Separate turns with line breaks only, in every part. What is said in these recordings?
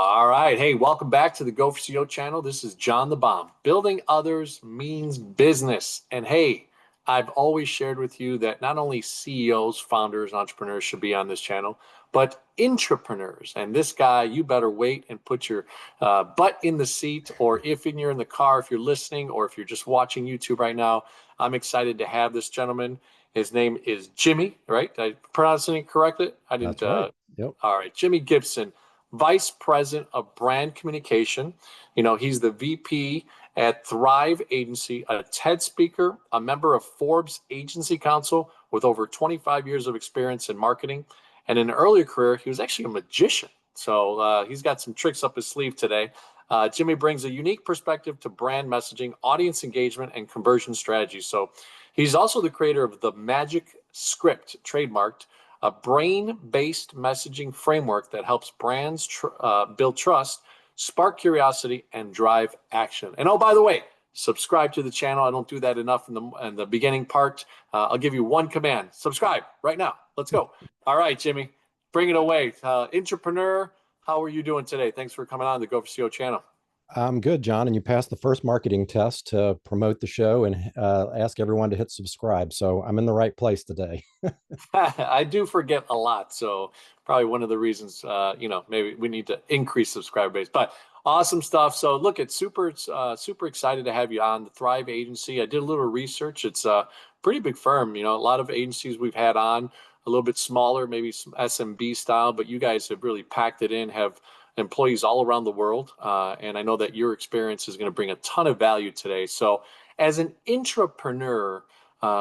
All right. Hey, welcome back to the Go4CEO channel. This is John the Bomb. Building others means business. And hey, I've always shared with you that not only CEOs, founders, entrepreneurs should be on this channel, but intrapreneurs. And this guy, you better wait and put your butt in the seat, or if you're in the car, if you're listening, or if you're just watching YouTube right now, I'm excited to have this gentleman. His name is Jimi, right? Did I pronounce it correctly? I didn't.
That's right. Yep.
All right. Jimi Gibson, Vice President of Brand Communication. He's the VP at Thrive Agency, a TED speaker, a member of Forbes Agency Council with over 25 years of experience in marketing. And in an earlier career, he was actually a magician. So he's got some tricks up his sleeve today. Jimi brings a unique perspective to brand messaging, audience engagement, and conversion strategies. So he's also the creator of the Magic Script, trademarked, a brain-based messaging framework that helps brands build trust, spark curiosity, and drive action. And oh, by the way, subscribe to the channel. I don't do that enough in the beginning part. I'll give you one command: subscribe right now. Let's go. All right, Jimi, bring it away. Entrepreneur, how are you doing today? Thanks for coming on the Go4CEO channel.
I'm good, John. And you passed the first marketing test to promote the show and ask everyone to hit subscribe. So I'm in the right place today.
I do forget a lot. So probably one of the reasons, maybe we need to increase subscriber base, but awesome stuff. So look, it's super excited to have you on the Thrive Agency. I did a little research. It's a pretty big firm. A lot of agencies we've had on a little bit smaller, maybe some SMB style, but you guys have really packed it in, have employees all around the world. And I know that your experience is going to bring a ton of value today. So as an intrapreneur,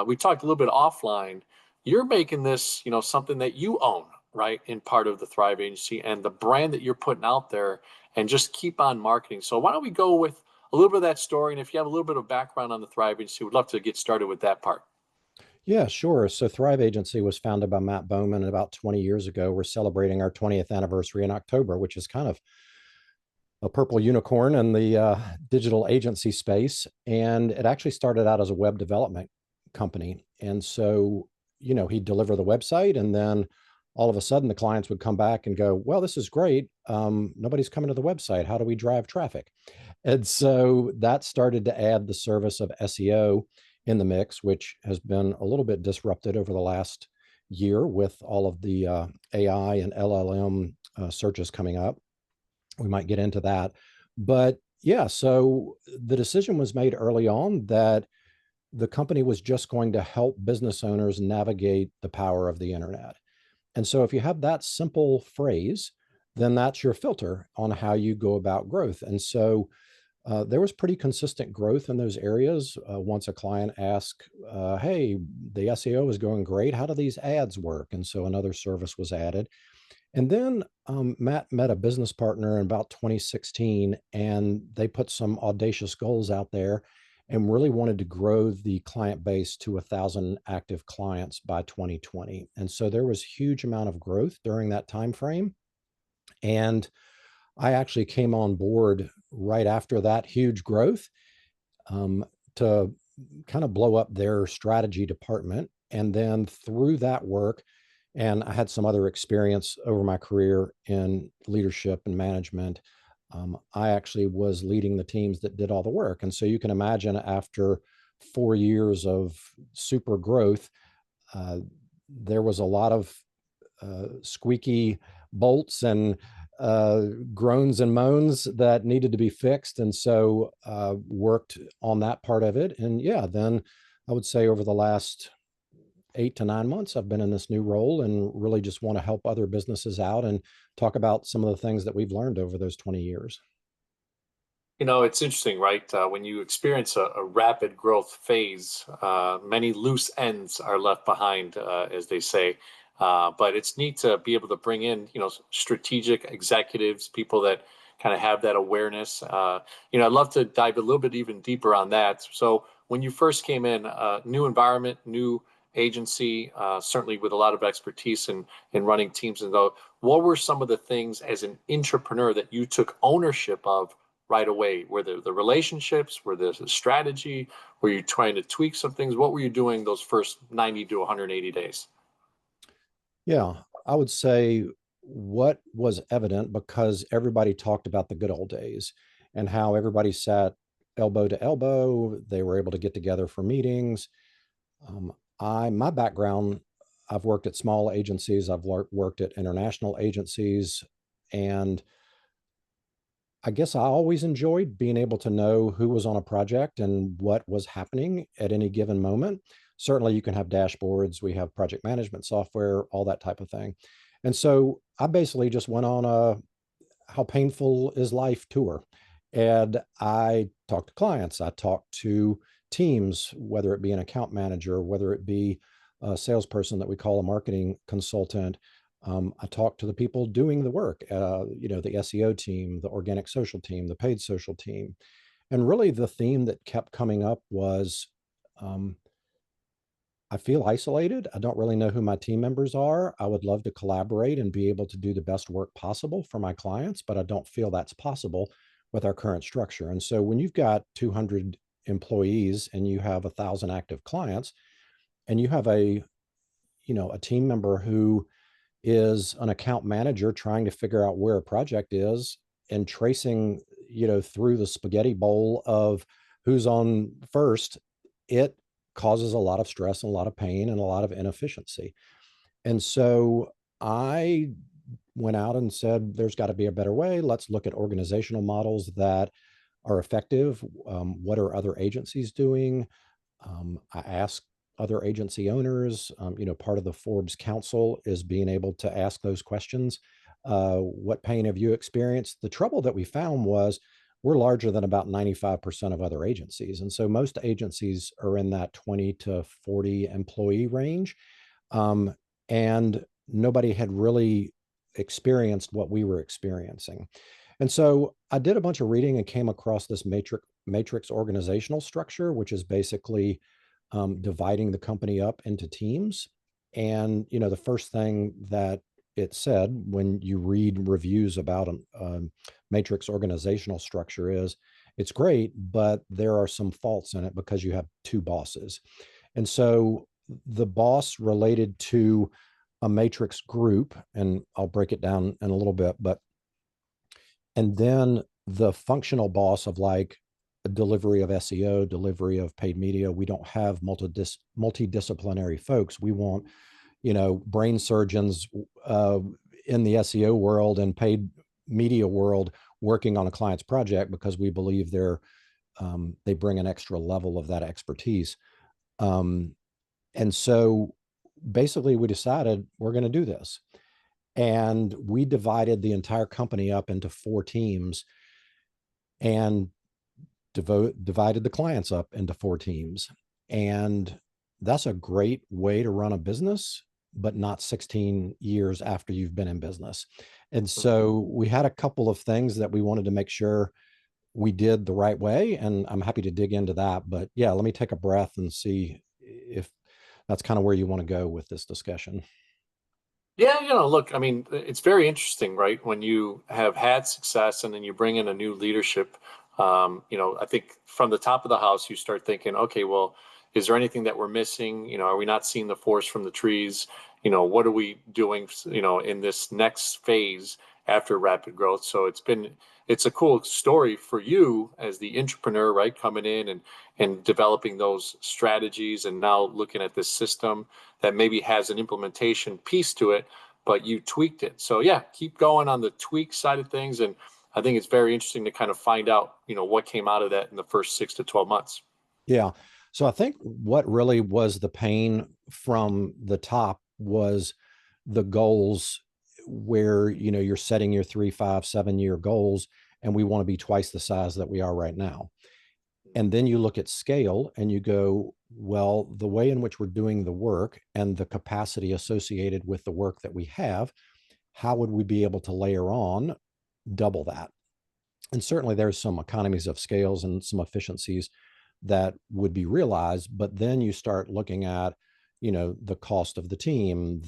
we talked a little bit offline. You're making this, something that you own, right, in part of the Thrive Agency and the brand that you're putting out there, and just keep on marketing. So why don't we go with a little bit of that story? And if you have a little bit of background on the Thrive Agency, we'd love to get started with that part.
Yeah, sure. So Thrive Agency was founded by Matt Bowman about 20 years ago. We're celebrating our 20th anniversary in October, which is kind of a purple unicorn in the digital agency space. And it actually started out as a web development company. And so, he'd deliver the website, and then all of a sudden the clients would come back and go, well, this is great. Nobody's coming to the website. How do we drive traffic? And so that started to add the service of SEO in the mix, which has been a little bit disrupted over the last year with all of the AI and LLM searches coming up. We might get into that. But yeah, so the decision was made early on that the company was just going to help business owners navigate the power of the internet. And so if you have that simple phrase, then that's your filter on how you go about growth. And so there was pretty consistent growth in those areas. Once a client asked, hey, the SEO is going great. How do these ads work? And so another service was added. And then Matt met a business partner in about 2016, and they put some audacious goals out there and really wanted to grow the client base to 1,000 active clients by 2020. And so there was huge amount of growth during that time frame. And I actually came on board right after that huge growth to kind of blow up their strategy department. And then through that work, and I had some other experience over my career in leadership and management, I actually was leading the teams that did all the work. And so you can imagine, after 4 years of super growth, there was a lot of squeaky bolts and groans and moans that needed to be fixed. And so worked on that part of it. And yeah, then I would say over the last 8 to 9 months, I've been in this new role and really just want to help other businesses out and talk about some of the things that we've learned over those 20 years.
It's interesting, right? When you experience a rapid growth phase, many loose ends are left behind, as they say. But it's neat to be able to bring in, strategic executives, people that kind of have that awareness. I'd love to dive a little bit even deeper on that. So when you first came in, new environment, new agency, certainly with a lot of expertise in running teams, and though, what were some of the things as an entrepreneur that you took ownership of right away? Were there the relationships? Were there the strategy? Were you trying to tweak some things? What were you doing those first 90 to 180 days?
Yeah, I would say what was evident, because everybody talked about the good old days and how everybody sat elbow to elbow, they were able to get together for meetings. My background, I've worked at small agencies, I've worked at international agencies, and I guess I always enjoyed being able to know who was on a project and what was happening at any given moment. Certainly, you can have dashboards, we have project management software, all that type of thing. And so I basically just went on a how painful is life tour. And I talked to clients, I talked to teams, whether it be an account manager, whether it be a salesperson that we call a marketing consultant. I talked to the people doing the work, the SEO team, the organic social team, the paid social team. And really the theme that kept coming up was, um, I feel isolated. I don't really know who my team members are. I would love to collaborate and be able to do the best work possible for my clients, but I don't feel that's possible with our current structure. And so when you've got 200 employees and you have 1,000 active clients, and you have a team member who is an account manager trying to figure out where a project is and tracing, through the spaghetti bowl of who's on first, it causes a lot of stress and a lot of pain and a lot of inefficiency. And so I went out and said, there's got to be a better way. Let's look at organizational models that are effective. What are other agencies doing? I asked other agency owners. Part of the Forbes Council is being able to ask those questions. What pain have you experienced? The trouble that we found was we're larger than about 95% of other agencies. And so most agencies are in that 20 to 40 employee range. And nobody had really experienced what we were experiencing. And so I did a bunch of reading and came across this matrix organizational structure, which is basically dividing the company up into teams. And, the first thing that it said when you read reviews about a matrix organizational structure is it's great, but there are some faults in it because you have two bosses. And so the boss related to a matrix group, and I'll break it down in a little bit, and then the functional boss of like delivery of SEO, delivery of paid media. We don't have multidisciplinary folks. We want, brain surgeons in the SEO world and paid media world working on a client's project because we believe they bring an extra level of that expertise. And so basically we decided we're going to do this. And we divided the entire company up into 4 teams and divided the clients up into 4 teams. And that's a great way to run a business, but not 16 years after you've been in business. And so we had a couple of things that we wanted to make sure we did the right way. And I'm happy to dig into that. But yeah, let me take a breath and see if that's kind of where you want to go with this discussion.
Yeah, look, I mean, it's very interesting, right? When you have had success and then you bring in a new leadership, I think from the top of the house, you start thinking, okay, well, is there anything that we're missing? Are we not seeing the forest from the trees? What are we doing, in this next phase after rapid growth? So it's a cool story for you as the entrepreneur, right? Coming in and developing those strategies and now looking at this system that maybe has an implementation piece to it, but you tweaked it. So yeah, keep going on the tweak side of things. And I think it's very interesting to kind of find out, what came out of that in the first 6 to 12 months.
Yeah. So I think what really was the pain from the top was the goals where, you're setting your 3, 5, 7-year goals, and we want to be twice the size that we are right now. And then you look at scale and you go, well, the way in which we're doing the work and the capacity associated with the work that we have, how would we be able to layer on double that? And certainly there's some economies of scales and some efficiencies that would be realized, but then you start looking at, the cost of the team,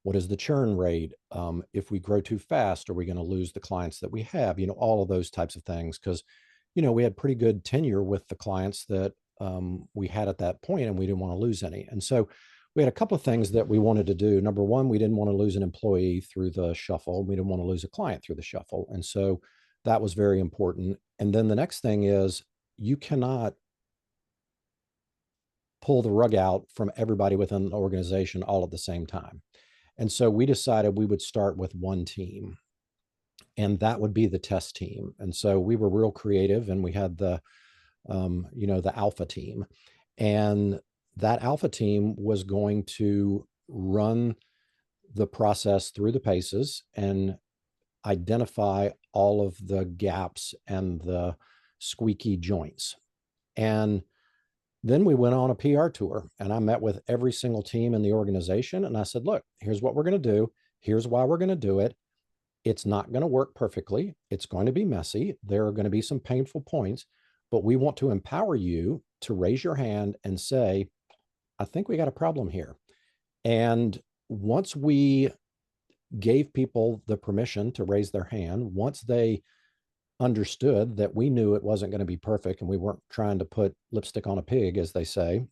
what is the churn rate? If we grow too fast, are we going to lose the clients that we have? All of those types of things. Because, we had pretty good tenure with the clients that we had at that point, and we didn't want to lose any. And so we had a couple of things that we wanted to do. Number one, we didn't want to lose an employee through the shuffle. We didn't want to lose a client through the shuffle. And so that was very important. And then the next thing is you cannot pull the rug out from everybody within the organization all at the same time. And so we decided we would start with one team, and that would be the test team. And so we were real creative, and we had the the alpha team. And that alpha team was going to run the process through the paces and identify all of the gaps and the squeaky joints. And then we went on a PR tour, and I met with every single team in the organization. And I said, look, here's what we're going to do. Here's why we're going to do it. It's not going to work perfectly. It's going to be messy. There are going to be some painful points, but we want to empower you to raise your hand and say, I think we got a problem here. And once we gave people the permission to raise their hand, once they understood that we knew it wasn't going to be perfect and we weren't trying to put lipstick on a pig, as they say,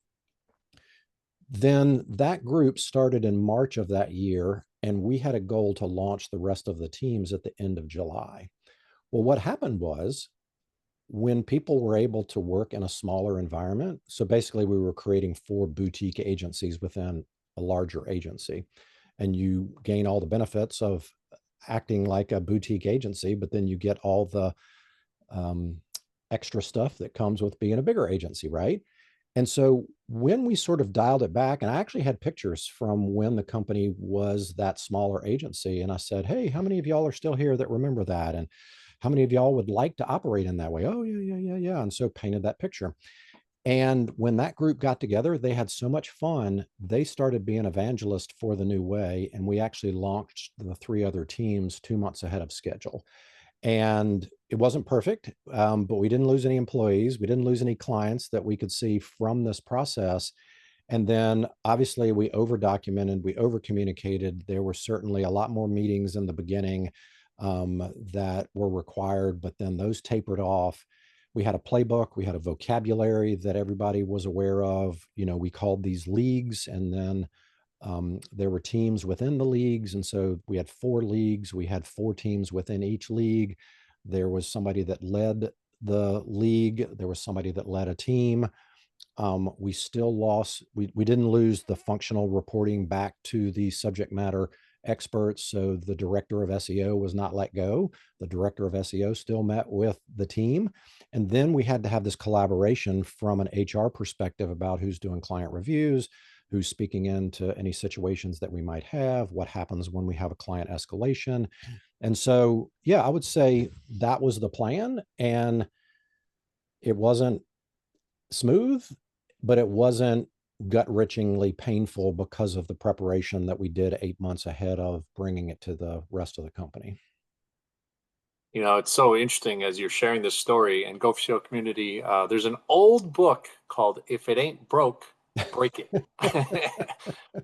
then that group started in March of that year, and we had a goal to launch the rest of the teams at the end of July. Well, what happened was when people were able to work in a smaller environment, so basically we were creating 4 boutique agencies within a larger agency, and you gain all the benefits of acting like a boutique agency, but then you get all the extra stuff that comes with being a bigger agency, right? And so when we sort of dialed it back, and I actually had pictures from when the company was that smaller agency, and I said, hey, how many of y'all are still here that remember that? And how many of y'all would like to operate in that way? Oh, yeah. And so painted that picture. And when that group got together, they had so much fun. They started being evangelists for the new way. And we actually launched the 3 other teams 2 months ahead of schedule. And it wasn't perfect, but we didn't lose any employees. We didn't lose any clients that we could see from this process. And then obviously we over documented, we over communicated. There were certainly a lot more meetings in the beginning that were required, but then those tapered off. We had a playbook, we had a vocabulary that everybody was aware of. We called these leagues, and then there were teams within the leagues. And so we had 4 leagues. We had 4 teams within each league. There was somebody that led the league. There was somebody that led a team. We still lost, we didn't lose the functional reporting back to the subject matter experts. So the director of SEO was not let go. The director of SEO still met with the team. And then we had to have this collaboration from an HR perspective about who's doing client reviews, who's speaking into any situations that we might have, what happens when we have a client escalation. And so, yeah, I would say that was the plan. And it wasn't smooth, but it wasn't gut-wrenchingly painful because of the preparation that we did 8 months ahead of bringing it to the rest of the company.
It's so interesting as you're sharing this story, and GO4CEO community, there's an old book called If It Ain't Broke, Break It.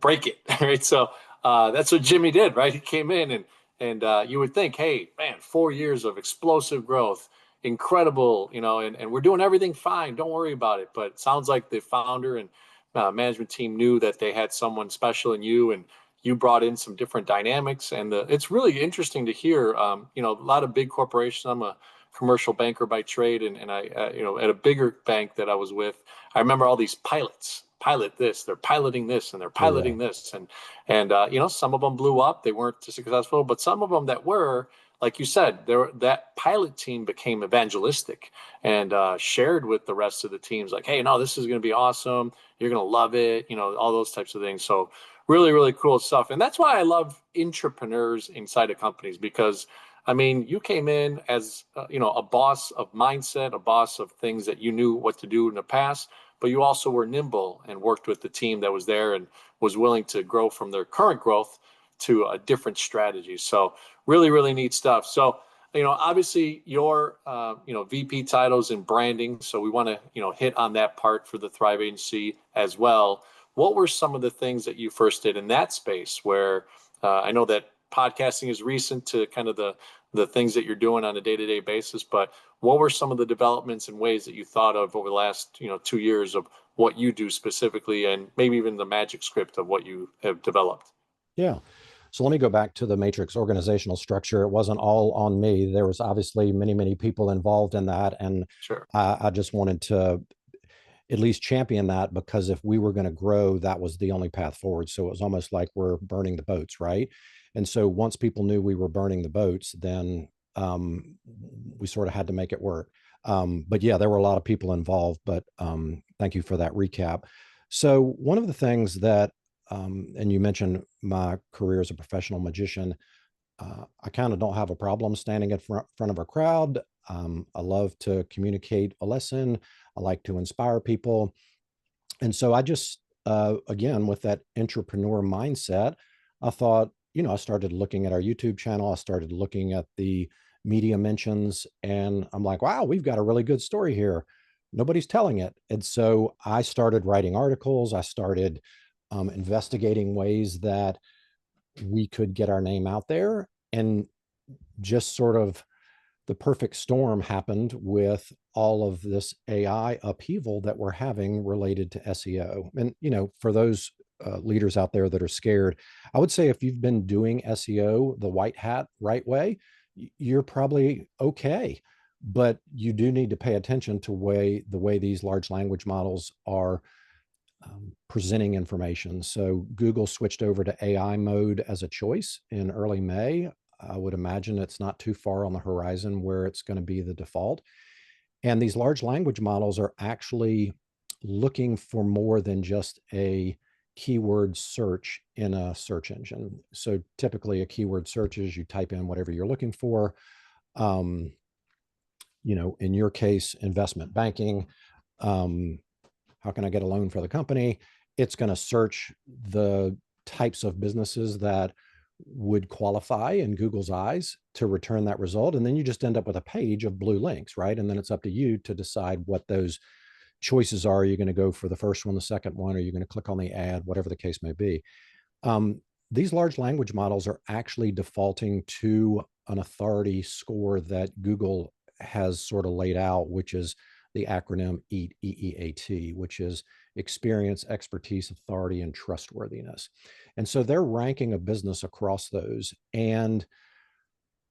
Break it. Right. So that's what Jimi did, right? He came in and you would think, hey, man, 4 years of explosive growth, incredible, and we're doing everything fine. Don't worry about it. But it sounds like the founder and management team knew that they had someone special in you, and you brought in some different dynamics. And it's really interesting to hear, a lot of big corporations. I'm a commercial banker by trade, and I, at a bigger bank that I was with, I remember all these pilots pilot this, they're piloting this, and they're piloting this. And some of them blew up. They weren't successful, but some of them that were, like you said, that pilot team became evangelistic and shared with the rest of the teams like, hey, no, this is going to be awesome. You're going to love it. All those types of things. So really, really cool stuff. And that's why I love entrepreneurs inside of companies, because you came in as, a boss of mindset, a boss of things that you knew what to do in the past, but you also were nimble and worked with the team that was there and was willing to grow from their current growth to a different strategy. So really, really neat stuff. So, obviously your, VP titles and branding. So we want to, hit on that part for the Thrive Agency as well. What were some of the things that you first did in that space where I know that podcasting is recent to kind of the things that you're doing on a day-to-day basis, but what were some of the developments and ways that you thought of over the last 2 years of what you do specifically, and maybe even the magic script of what you have developed.
Yeah. So let me go back to the matrix organizational structure. It wasn't all on me. There was obviously many, many people involved in that. And
Sure.
I just wanted to at least champion that, because if we were going to grow, that was the only path forward. So it was almost like we're burning the boats, right? And so once people knew we were burning the boats, then we sort of had to make it work. But yeah, there were a lot of people involved, but thank you for that recap. So one of the things that, and you mentioned my career as a professional magician, I kind of don't have a problem standing in front of a crowd. I love to communicate a lesson. I like to inspire people. And so I just, again, with that entrepreneur mindset, I thought, I started looking at our YouTube channel. I started looking at the media mentions, and I'm like, wow, we've got a really good story here. Nobody's telling it. And so I started writing articles. I started investigating ways that we could get our name out there. And just sort of the perfect storm happened with all of this AI upheaval that we're having related to SEO. And, for those leaders out there that are scared, I would say if you've been doing SEO the white hat right way, you're probably okay. But you do need to pay attention to the way these large language models are presenting information. So Google switched over to AI mode as a choice in early May. I would imagine it's not too far on the horizon where it's going to be the default. And these large language models are actually looking for more than just a keyword search in a search engine. So typically a keyword search is you type in whatever you're looking for. In your case, investment banking. How can I get a loan for the company? It's going to search the types of businesses that would qualify in Google's eyes to return that result. And then you just end up with a page of blue links, right? And then it's up to you to decide what those choices are. Are you going to go for the first one, the second one? Are you going to click on the ad, whatever the case may be? These large language models are actually defaulting to an authority score that Google has sort of laid out, which is the acronym EEAT, which is experience, expertise, authority, and trustworthiness. And so they're ranking a business across those. And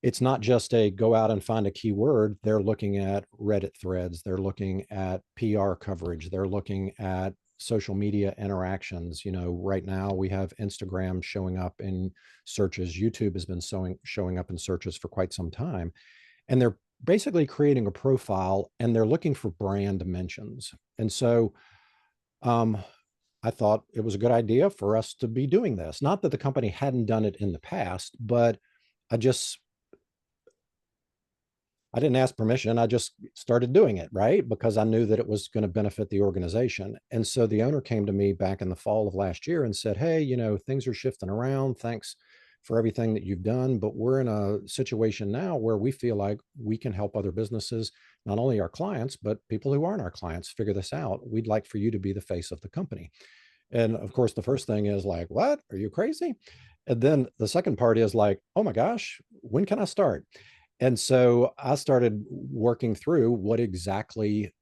it's not just a go out and find a keyword. They're looking at Reddit threads. They're looking at PR coverage. They're looking at social media interactions. Right now we have Instagram showing up in searches. YouTube has been showing up in searches for quite some time. And they're basically creating a profile, and they're looking for brand mentions. And so I thought it was a good idea for us to be doing this. Not that the company hadn't done it in the past, but I didn't ask permission. I just started doing it, right? Because I knew that it was going to benefit the organization. And so the owner came to me back in the fall of last year and said, hey, things are shifting around. Thanks for everything that you've done. But we're in a situation now where we feel like we can help other businesses, not only our clients, but people who aren't our clients, figure this out. We'd like for you to be the face of the company. And of course, the first thing is like, what? Are you crazy? And then the second part is like, oh my gosh, when can I start? And so I started working through what exactly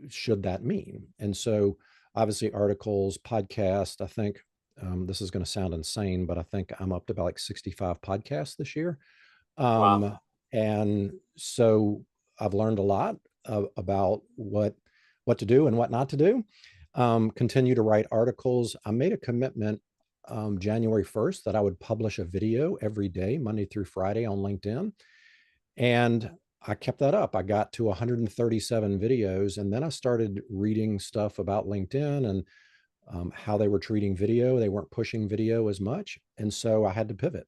should that mean. And so obviously articles, podcasts, I think this is going to sound insane, but I think I'm up to about like 65 podcasts this year.
Wow.
And so I've learned a lot about what to do and what not to do. Continue to write articles. I made a commitment January 1st that I would publish a video every day, Monday through Friday on LinkedIn. And I kept that up. I got to 137 videos, and then I started reading stuff about LinkedIn and how they were treating video. They weren't pushing video as much. And so I had to pivot.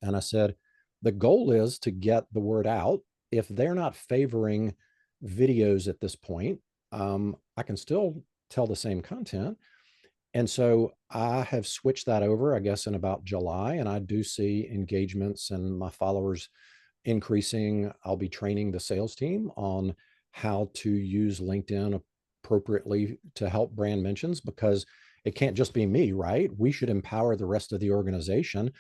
And I said, the goal is to get the word out. If they're not favoring videos at this point, I can still tell the same content. And so I have switched that over, I guess, in about July, and I do see engagements and my followers increasing. I'll be training the sales team on how to use LinkedIn appropriately to help brand mentions, because it can't just be me, right? We should empower the rest of the organization.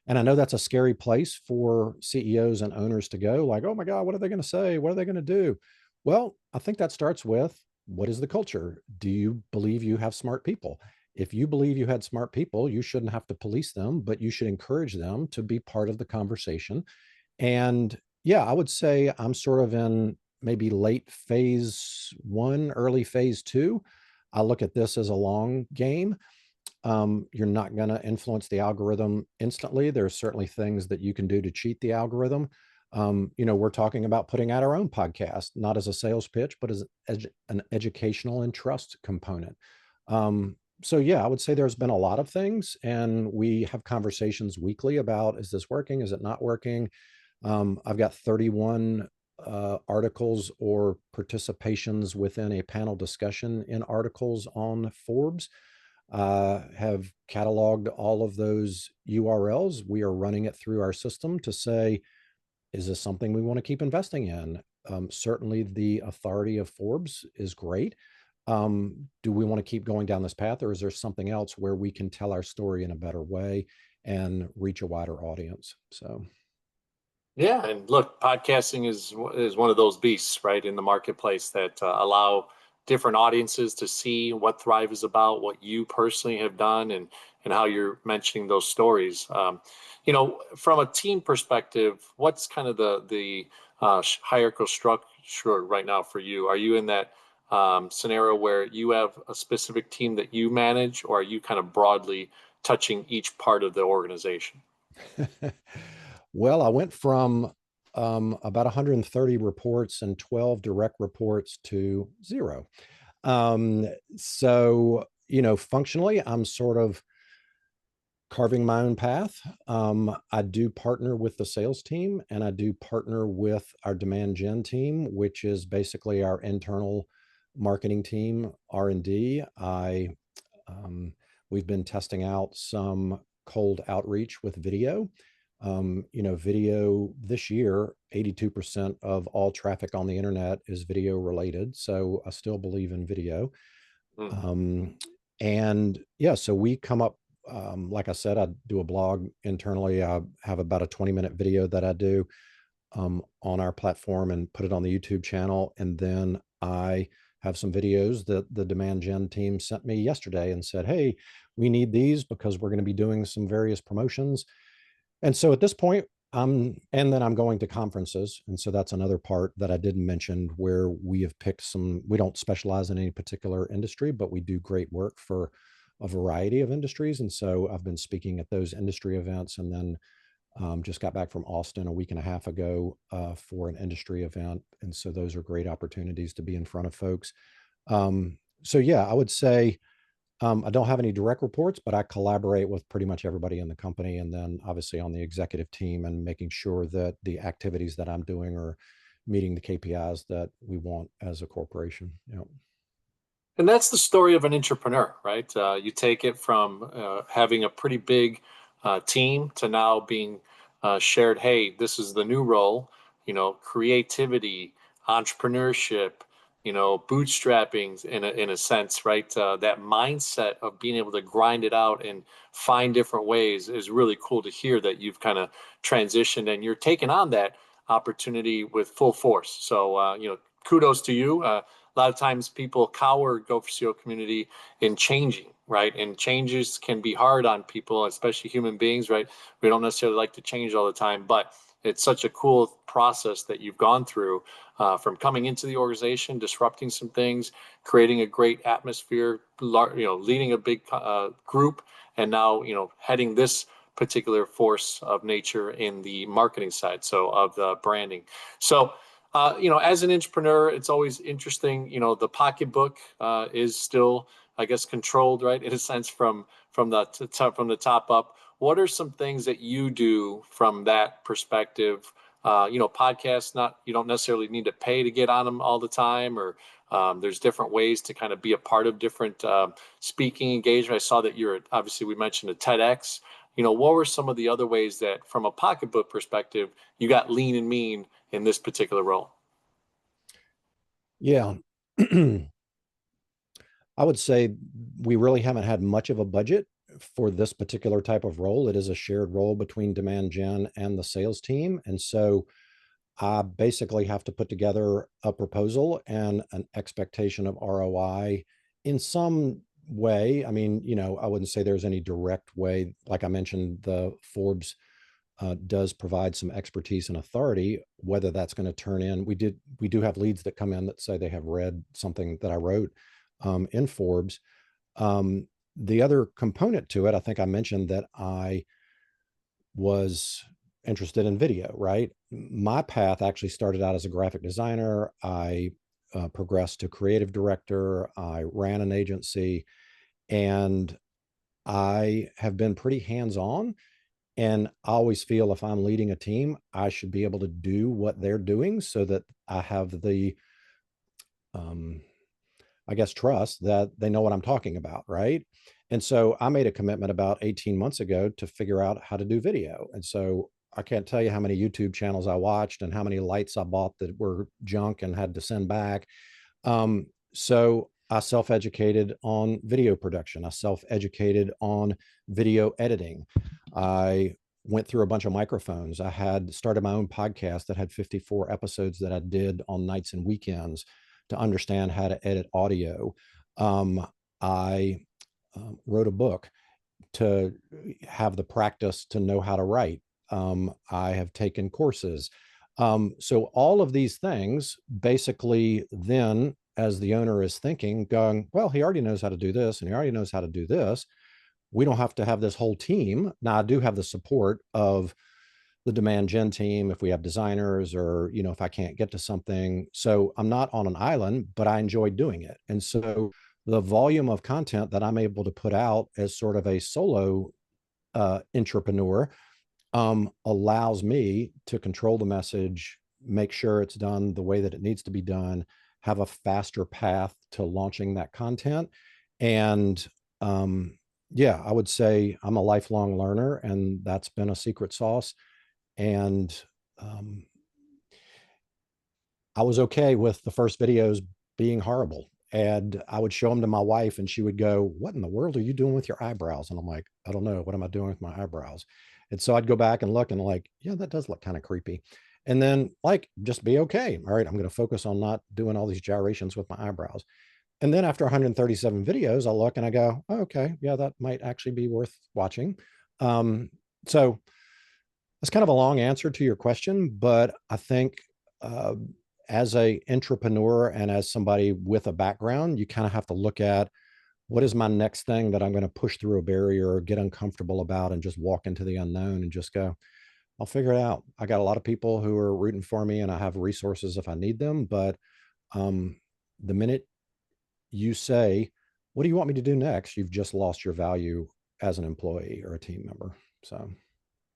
And I know that's a scary place for CEOs and owners to go, like, oh my God, what are they going to say? What are they going to do? Well, I think that starts with what is the culture? Do you believe you have smart people? If you believe you had smart people, you shouldn't have to police them, but you should encourage them to be part of the conversation. And yeah, I would say I'm sort of in maybe late phase one, early phase two. I look at this as a long game. You're not going to influence the algorithm instantly. There's certainly things that you can do to cheat the algorithm. We're talking about putting out our own podcast, not as a sales pitch, but as an educational and trust component. So yeah, I would say there's been a lot of things, and we have conversations weekly about, is this working? Is it not working? I've got 31 articles or participations within a panel discussion in articles on Forbes. Have cataloged all of those URLs. We are running it through our system to say, is this something we want to keep investing in? Certainly the authority of Forbes is great. Do we want to keep going down this path, or is there something else where we can tell our story in a better way and reach a wider audience? So
Yeah, and look, podcasting is one of those beasts, right, in the marketplace that allow different audiences to see what Thrive is about, what you personally have done, and how you're mentioning those stories. From a team perspective, what's kind of the hierarchical structure right now for you? Are you in that scenario where you have a specific team that you manage, or are you kind of broadly touching each part of the organization?
well, I went from about 130 reports and 12 direct reports to zero. Functionally, I'm sort of carving my own path. I do partner with the sales team, and I do partner with our demand gen team, which is basically our internal marketing team, R&D. We've been testing out some cold outreach with video. Video this year, 82% of all traffic on the internet is video related. So I still believe in video.
Mm.
And yeah, so we come up, like I said, I do a blog internally. I have about a 20-minute video that I do on our platform and put it on the YouTube channel. And then I have some videos that the demand gen team sent me yesterday and said, hey, we need these because we're going to be doing some various promotions. And so at this point, and then I'm going to conferences. And so that's another part that I didn't mention, where we have picked we don't specialize in any particular industry, but we do great work for a variety of industries. And so I've been speaking at those industry events, and then just got back from Austin a week and a half ago for an industry event. And so those are great opportunities to be in front of folks. So yeah, I would say I don't have any direct reports, but I collaborate with pretty much everybody in the company, and then obviously on the executive team, and making sure that the activities that I'm doing are meeting the KPIs that we want as a corporation. Yeah.
And that's the story of an entrepreneur, right? You take it from having a pretty big team to now being shared. Hey, this is the new role. Creativity, entrepreneurship. Bootstrapping in a sense, right? That mindset of being able to grind it out and find different ways is really cool to hear that you've kind of transitioned and you're taking on that opportunity with full force. So, kudos to you. A lot of times people cower Go4CEO community in changing, right? And changes can be hard on people, especially human beings, right? We don't necessarily like to change all the time, but it's such a cool process that you've gone through from coming into the organization, disrupting some things, creating a great atmosphere, leading a big group, and now, heading this particular force of nature in the marketing side, so of the branding. So, as an entrepreneur, it's always interesting. The pocketbook is still, I guess, controlled, right, in a sense, from the top up. What are some things that you do from that perspective? Podcasts, you don't necessarily need to pay to get on them all the time, or there's different ways to kind of be a part of different speaking engagement. I saw that obviously we mentioned a TEDx. What were some of the other ways that, from a pocketbook perspective, you got lean and mean in this particular role?
Yeah. I would say we really haven't had much of a budget for this particular type of role. It is a shared role between demand gen and the sales team. And so I basically have to put together a proposal and an expectation of ROI in some way. I mean, I wouldn't say there's any direct way. Like I mentioned, the Forbes does provide some expertise and authority. Whether that's going to turn in, we do have leads that come in that say they have read something that I wrote in Forbes. The other component to it, I think I mentioned that I was interested in video, right? My path actually started out as a graphic designer. I progressed to creative director. I ran an agency, and I have been pretty hands-on. And I always feel if I'm leading a team, I should be able to do what they're doing so that I have the, I guess, trust that they know what I'm talking about, right? And so I made a commitment about 18 months ago to figure out how to do video. And so I can't tell you how many YouTube channels I watched and how many lights I bought that were junk and had to send back. So I self-educated on video production. I self-educated on video editing. I went through a bunch of microphones. I had started my own podcast that had 54 episodes that I did on nights and weekends to understand how to edit audio. I wrote a book to have the practice to know how to write. I have taken courses. So all of these things basically then, as the owner is thinking, going, well, he already knows how to do this and he already knows how to do this. We don't have to have this whole team. Now, I do have the support of the demand gen team if we have designers or, if I can't get to something. So I'm not on an island, but I enjoy doing it. And so the volume of content that I'm able to put out as sort of a solo entrepreneur allows me to control the message, make sure it's done the way that it needs to be done, have a faster path to launching that content. And yeah, I would say I'm a lifelong learner, and that's been a secret sauce. And I was okay with the first videos being horrible. And I would show them to my wife and she would go, what in the world are you doing with your eyebrows? And I'm like, I don't know. What am I doing with my eyebrows? And so I'd go back and look and like, yeah, that does look kind of creepy. And then like, just be okay. All right, I'm going to focus on not doing all these gyrations with my eyebrows. And then after 137 videos, I'll look and I go, oh, okay, yeah, that might actually be worth watching. So that's kind of a long answer to your question, but I think as a entrepreneur and as somebody with a background, you kind of have to look at what is my next thing that I'm going to push through a barrier or get uncomfortable about and just walk into the unknown and just go, I'll figure it out. I got a lot of people who are rooting for me and I have resources if I need them. But the minute you say, what do you want me to do next? You've just lost your value as an employee or a team member. So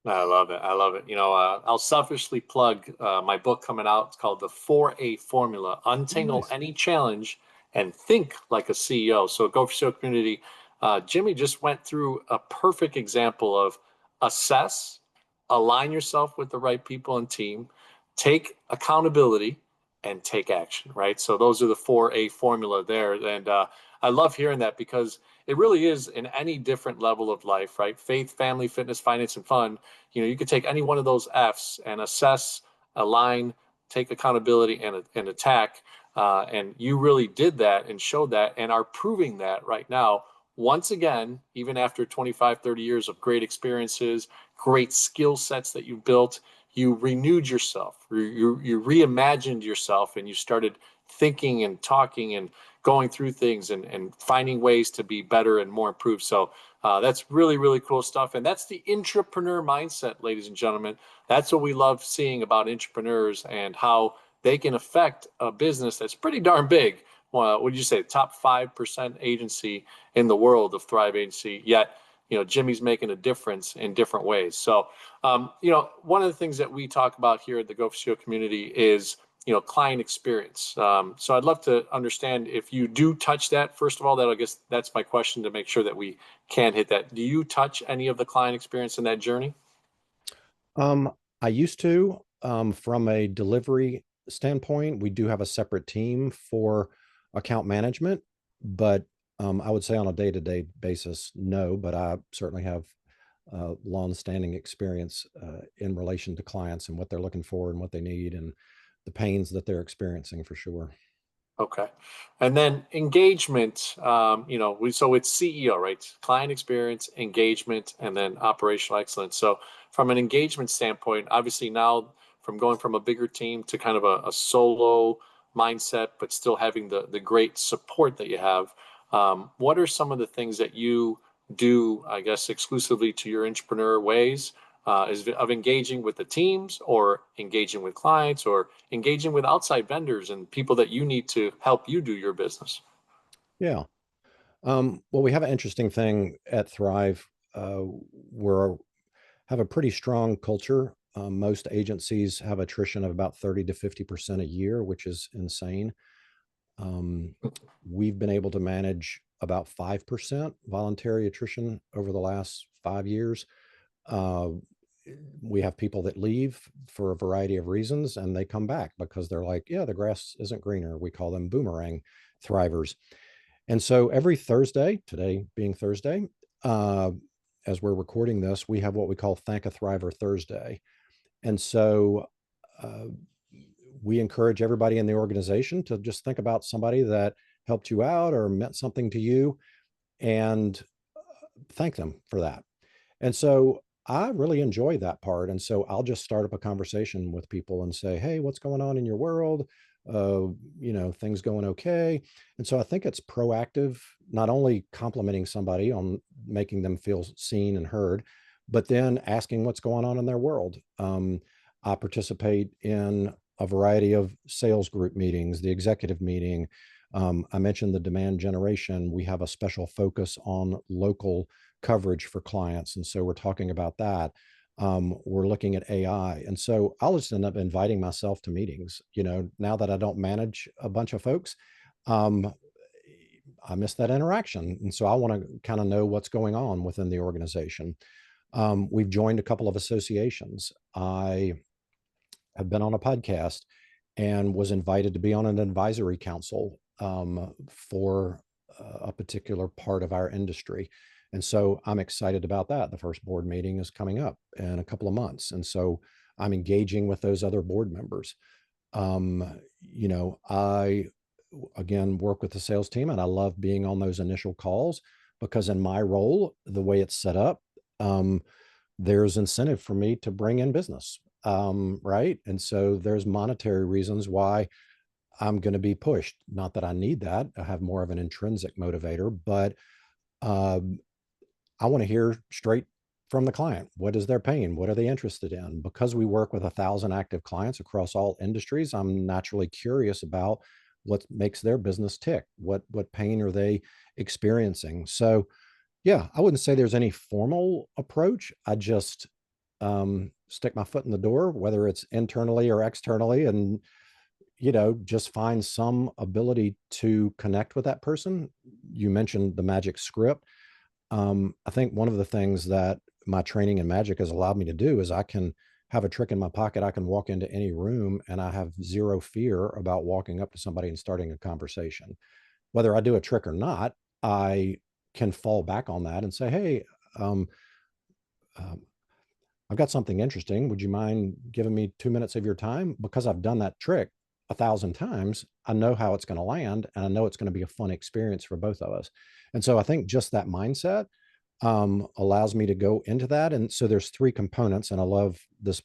I love it. I love it. I'll selfishly plug my book coming out. It's called The 4A Formula: Untangle
nice.
Any Challenge and Think Like a CEO. So, Go4CEO community, Jimi just went through a perfect example of assess, align yourself with the right people and team, take accountability, and take action, right? So, those are the 4A formula there. And I love hearing that because it really is in any different level of life, right? Faith, family, fitness, finance, and fun. You could take any one of those F's and assess, align, take accountability, and attack. And you really did that and showed that and are proving that right now. Once again, even after 25, 30 years of great experiences, great skill sets that you've built, you renewed yourself, you reimagined yourself, and you started thinking and talking and going through things and finding ways to be better and more improved. So that's really, really cool stuff. And that's the entrepreneur mindset, ladies and gentlemen. That's what we love seeing about entrepreneurs and how they can affect a business that's pretty darn big. What would you say? Top 5% agency in the world of Thrive Agency. Yet, Jimi's making a difference in different ways. So, one of the things that we talk about here at the Go4CEO community is client experience. So I'd love to understand if you do touch that. First of all, I guess that's my question to make sure that we can hit that. Do you touch any of the client experience in that journey?
I used to, from a delivery standpoint, we do have a separate team for account management, but I would say on a day-to-day basis, no, but I certainly have long-standing experience in relation to clients and what they're looking for and what they need and the pains that they're experiencing for sure.
Okay. And then engagement, so it's CEO, right? Client experience, engagement, and then operational excellence. So from an engagement standpoint, obviously now from going from a bigger team to kind of a solo mindset, but still having the great support that you have, what are some of the things that you do, I guess, exclusively to your entrepreneur ways? Is of engaging with the teams or engaging with clients or engaging with outside vendors and people that you need to help you do your business?
Yeah. Well, we have an interesting thing at Thrive. We have a pretty strong culture. Most agencies have attrition of about 30 to 50% a year, which is insane. We've been able to manage about 5% voluntary attrition over the last 5 years. We have people that leave for a variety of reasons and they come back because they're like, yeah, the grass isn't greener. We call them boomerang thrivers. And so every Thursday, today being Thursday, as we're recording this, we have what we call Thank a Thriver Thursday. And so we encourage everybody in the organization to just think about somebody that helped you out or meant something to you and thank them for that. And so I really enjoy that part. And so I'll just start up a conversation with people and say, hey, what's going on in your world? Things going okay. And so I think it's proactive, not only complimenting somebody on making them feel seen and heard, but then asking what's going on in their world. I participate in a variety of sales group meetings, the executive meeting. I mentioned the demand generation. We have a special focus on local coverage for clients. And so we're talking about that. We're looking at AI. And so I'll just end up inviting myself to meetings. Now that I don't manage a bunch of folks, I miss that interaction. And so I want to kind of know what's going on within the organization. We've joined a couple of associations. I have been on a podcast and was invited to be on an advisory council for a particular part of our industry. And so I'm excited about that. The first board meeting is coming up in a couple of months. And so I'm engaging with those other board members. I, again, work with the sales team and I love being on those initial calls because in my role, the way it's set up, there's incentive for me to bring in business. Right. And so there's monetary reasons why I'm going to be pushed. Not that I need that. I have more of an intrinsic motivator, but I want to hear straight from the client. What is their pain? What are they interested in? Because we work with 1,000 active clients across all industries, I'm naturally curious about what makes their business tick. What pain are they experiencing? So, yeah, I wouldn't say there's any formal approach. I just stick my foot in the door, whether it's internally or externally, and just find some ability to connect with that person. You mentioned the magic script. I think one of the things that my training in magic has allowed me to do is I can have a trick in my pocket. I can walk into any room and I have zero fear about walking up to somebody and starting a conversation. Whether I do a trick or not, I can fall back on that and say, hey, um, I've got something interesting. Would you mind giving me 2 minutes of your time? Because I've done that trick 1,000 times, I know how it's going to land and I know it's going to be a fun experience for both of us. And so I think just that mindset allows me to go into that. And so there's 3 components, and I love this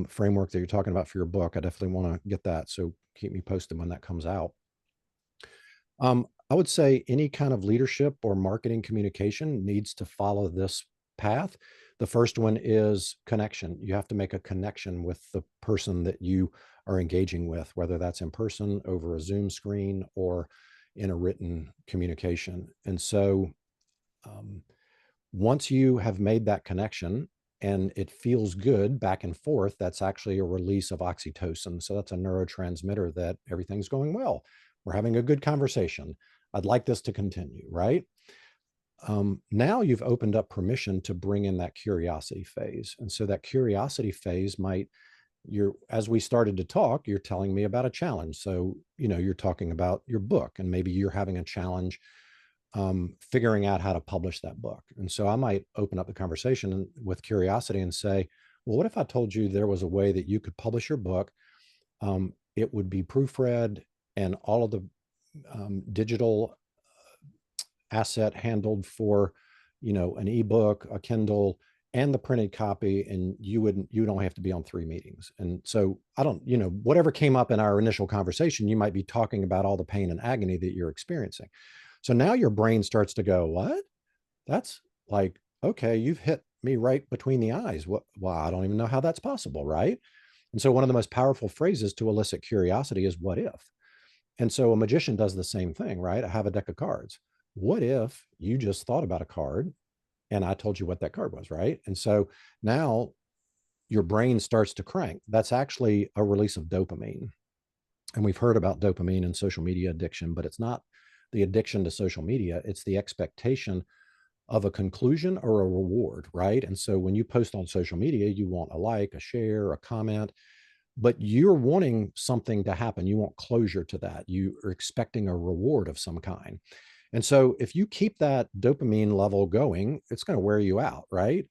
framework that you're talking about for your book. I definitely want to get that. So keep me posted when that comes out. I would say any kind of leadership or marketing communication needs to follow this path. The first one is connection. You have to make a connection with the person that you are engaging with, whether that's in person, over a Zoom screen, or in a written communication. And so once you have made that connection and it feels good back and forth, that's actually a release of oxytocin. So that's a neurotransmitter that everything's going well. We're having a good conversation. I'd like this to continue, right? Now you've opened up permission to bring in that curiosity phase. And so that curiosity phase might, as we started to talk, you're telling me about a challenge. So, you're talking about your book and maybe you're having a challenge figuring out how to publish that book. And so I might open up the conversation with curiosity and say, well, what if I told you there was a way that you could publish your book? It would be proofread and all of the digital asset handled for, an ebook, a Kindle, and the printed copy, and you don't have to be on 3 meetings. And so I don't, whatever came up in our initial conversation, you might be talking about all the pain and agony that you're experiencing. So now your brain starts to go, what? That's like, okay, you've hit me right between the eyes. What? Well, I don't even know how that's possible, right? And so one of the most powerful phrases to elicit curiosity is what if? And so a magician does the same thing, right? I have a deck of cards. What if you just thought about a card and I told you what that card was, right? And so now your brain starts to crank. That's actually a release of dopamine. And we've heard about dopamine and social media addiction, but it's not the addiction to social media. It's the expectation of a conclusion or a reward, right? And so when you post on social media, you want a like, a share, a comment, but you're wanting something to happen. You want closure to that. You are expecting a reward of some kind. And so if you keep that dopamine level going, it's going to wear you out, right?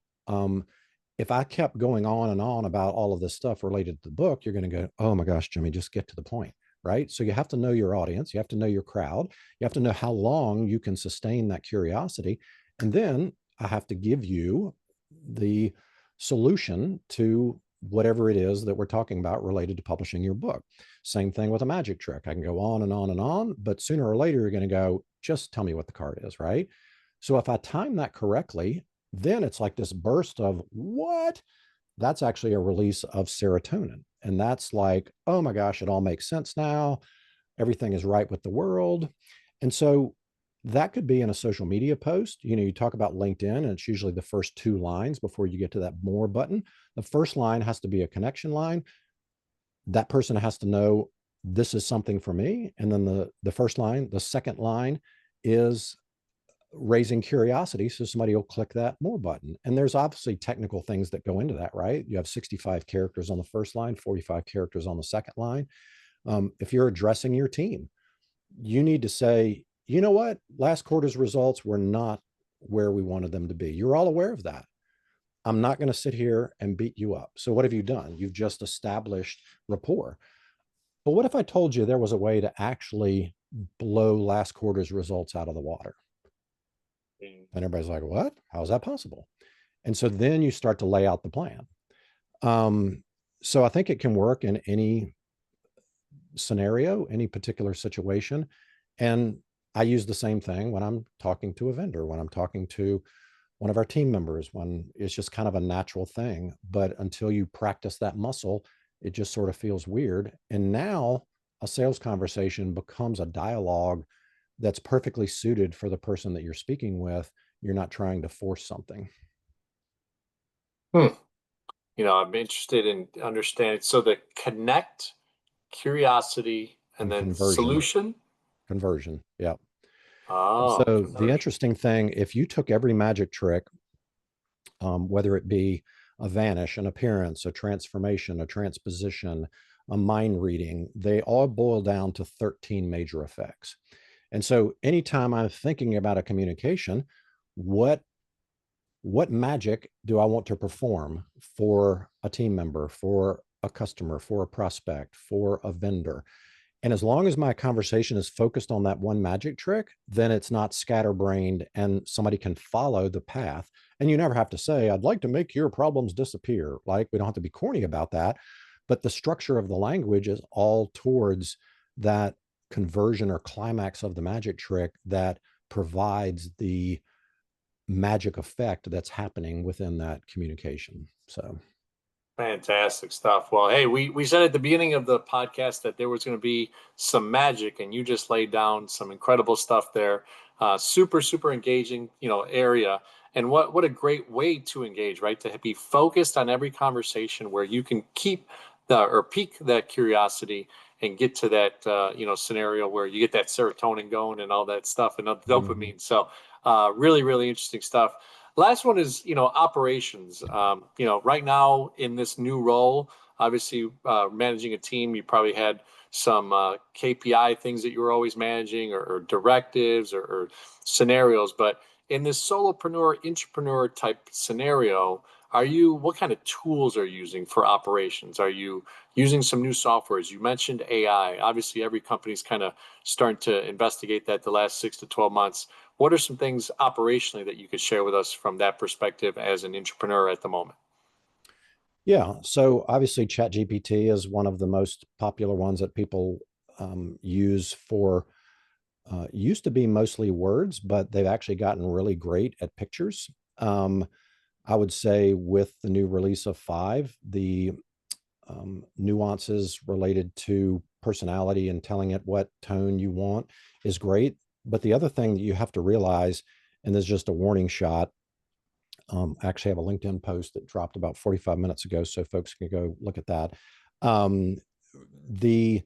If I kept going on and on about all of this stuff related to the book, you're going to go, oh my gosh, Jimmy, just get to the point, right? So you have to know your audience. You have to know your crowd. You have to know how long you can sustain that curiosity. And then I have to give you the solution to whatever it is that we're talking about related to publishing your book. Same thing with a magic trick. I can go on and on and on, but sooner or later, you're going to go, just tell me what the card is, right? So if I time that correctly, then it's like this burst of what? That's actually a release of serotonin. And that's like, oh my gosh, it all makes sense now. Everything is right with the world. And so that could be in a social media post. You talk about LinkedIn, and it's usually the first 2 lines before you get to that more button. The first line has to be a connection line. That person has to know this is something for me. And then the first line, the second line is raising curiosity. So somebody will click that more button. And there's obviously technical things that go into that, right? You have 65 characters on the first line, 45 characters on the second line. If you're addressing your team, you need to say, you know what? Last quarter's results were not where we wanted them to be. You're all aware of that. I'm not going to sit here and beat you up. So what have you done? You've just established rapport. But what if I told you there was a way to actually blow last quarter's results out of the water? And everybody's like, what? How is that possible? And so then you start to lay out the plan. So I think it can work in any scenario, any particular situation. And I use the same thing when I'm talking to a vendor, when I'm talking to one of our team members, when it's just kind of a natural thing. But until you practice that muscle, it just sort of feels weird. And now a sales conversation becomes a dialogue that's perfectly suited for the person that you're speaking with. You're not trying to force something.
I'm interested in understanding. So the connect, curiosity, and then solution.
Conversion. Yeah.
Oh,
so
conversion.
The interesting thing, if you took every magic trick, whether it be a vanish, an appearance, a transformation, a transposition, a mind reading, they all boil down to 13 major effects. And so anytime I'm thinking about a communication, what magic do I want to perform for a team member, for a customer, for a prospect, for a vendor? And as long as my conversation is focused on that one magic trick, then it's not scatterbrained and somebody can follow the path. And you never have to say, I'd like to make your problems disappear. Like, we don't have to be corny about that. But the structure of the language is all towards that conversion or climax of the magic trick that provides the magic effect that's happening within that communication. So
fantastic stuff. Well, hey, we said at the beginning of the podcast that there was going to be some magic, and you just laid down some incredible stuff there. Super, super engaging, area. And what a great way to engage, right? To be focused on every conversation where you can keep pique that curiosity and get to that, scenario where you get that serotonin going and all that stuff and the dopamine. So really, really interesting stuff. Last one is, operations. Right now in this new role, obviously managing a team, you probably had some KPI things that you were always managing, or directives, or scenarios. But in this solopreneur, entrepreneur type scenario, what kind of tools are you using for operations? Are you using some new softwares? You mentioned AI. Obviously, every company's kind of starting to investigate that the last 6 to 12 months. What are some things operationally that you could share with us from that perspective as an entrepreneur at the moment?
Yeah. So obviously, ChatGPT is one of the most popular ones that people use for, used to be mostly words, but they've actually gotten really great at pictures. I would say with the new release of 5, the nuances related to personality and telling it what tone you want is great. But the other thing that you have to realize, and there's just a warning shot, I actually have a LinkedIn post that dropped about 45 minutes ago, so folks can go look at that. Um, the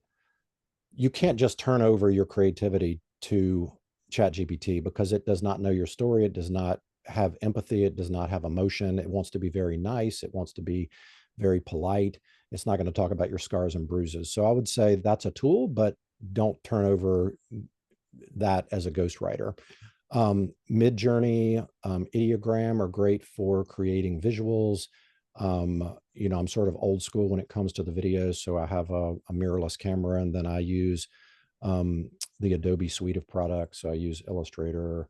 You can't just turn over your creativity to ChatGPT, because it does not know your story. It does not have empathy. It does not have emotion. It wants to be very nice. It wants to be very polite. It's not going to talk about your scars and bruises. So I would say that's a tool, but don't turn over that as a ghostwriter. Midjourney, Ideogram are great for creating visuals. I'm sort of old school when it comes to the videos, so I have a mirrorless camera, and then I use the Adobe suite of products. So I use Illustrator,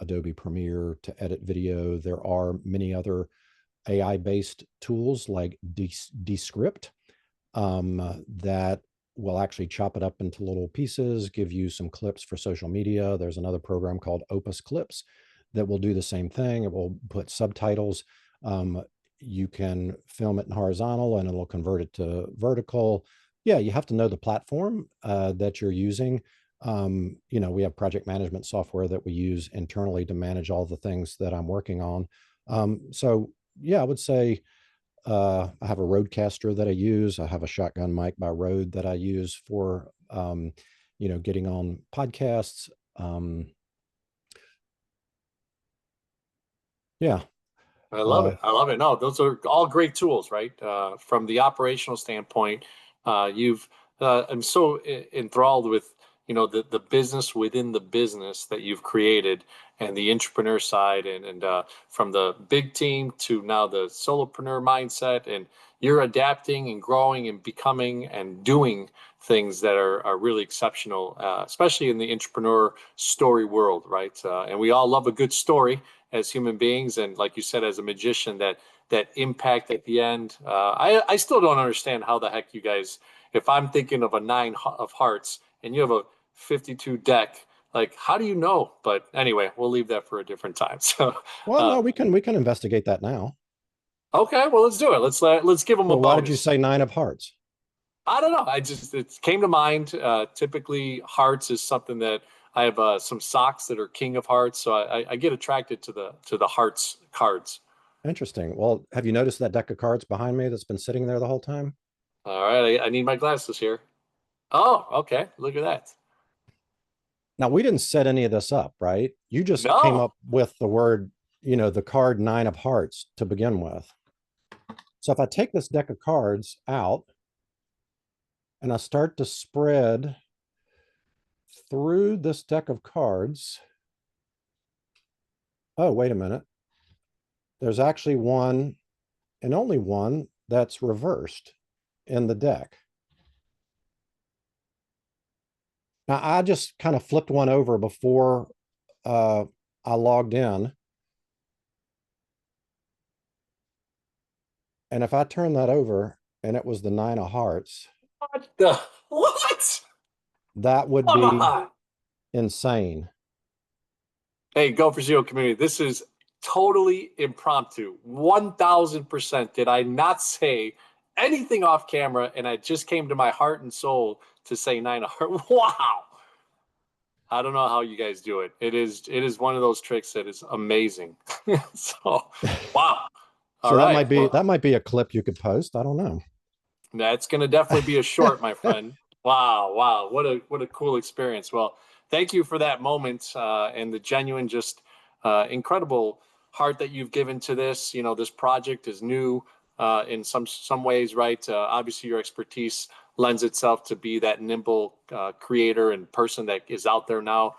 Adobe Premiere to edit video. There are many other AI-based tools like Descript that will actually chop it up into little pieces, give you some clips for social media. There's another program called Opus Clips that will do the same thing. It will put subtitles. You can film it in horizontal and it'll convert it to vertical. Yeah, you have to know the platform that you're using. We have project management software that we use internally to manage all the things that I'm working on. So yeah, I would say I have a Rodecaster that I use. I have a shotgun mic by Rode that I use for, getting on podcasts. Yeah.
I love it. I love it. No, those are all great tools, right? From the operational standpoint, I'm so enthralled with, the business within the business that you've created, and the entrepreneur side, and from the big team to now the solopreneur mindset, and you're adapting and growing and becoming and doing things that are really exceptional, especially in the entrepreneur story world, right? And we all love a good story as human beings, and like you said, as a magician, that impact at the end. I still don't understand how the heck you guys, if I'm thinking of a 9 of hearts and you have a 52 deck, like, how do you know? But anyway, we'll leave that for a different time. So
Well, no, we can investigate that now.
okay, well, let's do it. Let's give them a
Well, why did you
bonus.
say 9 of hearts?
I don't know. It came to mind. Typically, hearts is something that I have some socks that are king of hearts, so I get attracted to the hearts cards.
Interesting. Well, have you noticed that deck of cards behind me that's been sitting there the whole time?
All right, I need my glasses here. Oh, okay. Look at that.
Now, we didn't set any of this up, right? You just came
No.
up with the word, the card 9 of hearts to begin with. So if I take this deck of cards out and I start to spread through this deck of cards, oh, wait a minute. There's actually one and only one that's reversed in the deck. Now, I just kind of flipped one over before I logged in. And if I turn that over and it was the 9 of hearts,
What the what?
that would
Come
be
on.
insane.
Hey, Go4CEO community, this is totally impromptu. 1000%. Did I not say anything off camera, and I just came to my heart and soul to say 9 of hearts? Wow. I don't know how you guys do it. It is one of those tricks that is amazing. So, wow. All
So
right. Well,
that might be a clip you could post. I don't know.
that's going to definitely be a short, my friend. Wow, wow. What a cool experience. Well, thank you for that moment, and the genuine, just incredible heart that you've given to this. This project is new. in some ways, right? Obviously, your expertise lends itself to be that nimble creator and person that is out there now,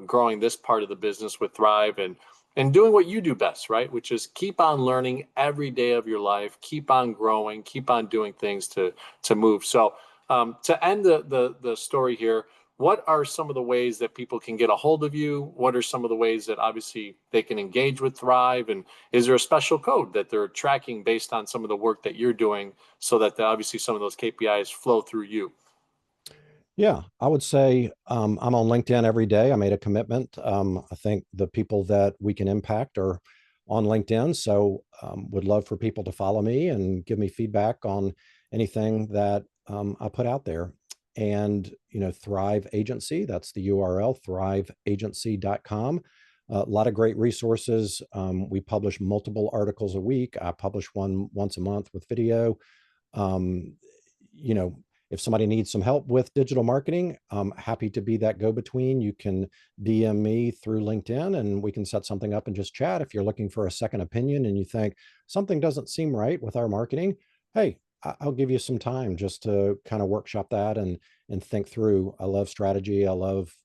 growing this part of the business with Thrive and doing what you do best, right? Which is keep on learning every day of your life, keep on growing, keep on doing things to move. So to end the story here, what are some of the ways that people can get a hold of you? What are some of the ways that obviously they can engage with Thrive? And is there a special code that they're tracking based on some of the work that you're doing so that obviously some of those KPIs flow through you?
Yeah, I would say I'm on LinkedIn every day. I made a commitment. I think the people that we can impact are on LinkedIn. So would love for people to follow me and give me feedback on anything that I put out there. And, Thrive Agency, that's the URL, thriveagency.com. A lot of great resources. We publish multiple articles a week. I publish one once a month with video. Um, you know, if somebody needs some help with digital marketing, I'm happy to be that go-between. You can DM me through LinkedIn and we can set something up and just chat. If you're looking for a second opinion and you think something doesn't seem right with our marketing, hey, I'll give you some time just to kind of workshop that and think through. I love strategy. I love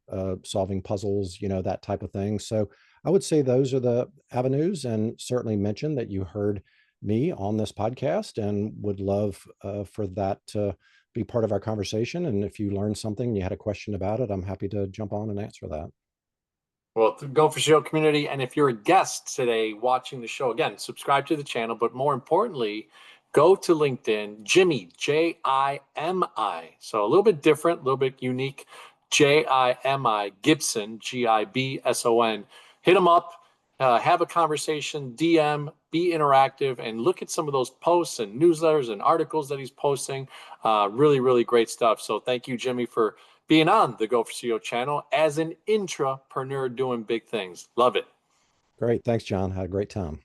solving puzzles, that type of thing. So I would say those are the avenues, and certainly mention that you heard me on this podcast and would love for that to be part of our conversation. And if you learned something, you had a question about it, I'm happy to jump on and answer that.
Well, Go4CEO community, and if you're a guest today watching the show, again, subscribe to the channel, but more importantly, go to LinkedIn, Jimi, Jimi. So a little bit different, a little bit unique, Jimi Gibson, Gibson. Hit him up, have a conversation, DM, be interactive, and look at some of those posts and newsletters and articles that he's posting. Really, really great stuff. So thank you, Jimi, for being on the Go4CEO channel as an intrapreneur doing big things. Love it.
Great. Thanks, John. Had a great time.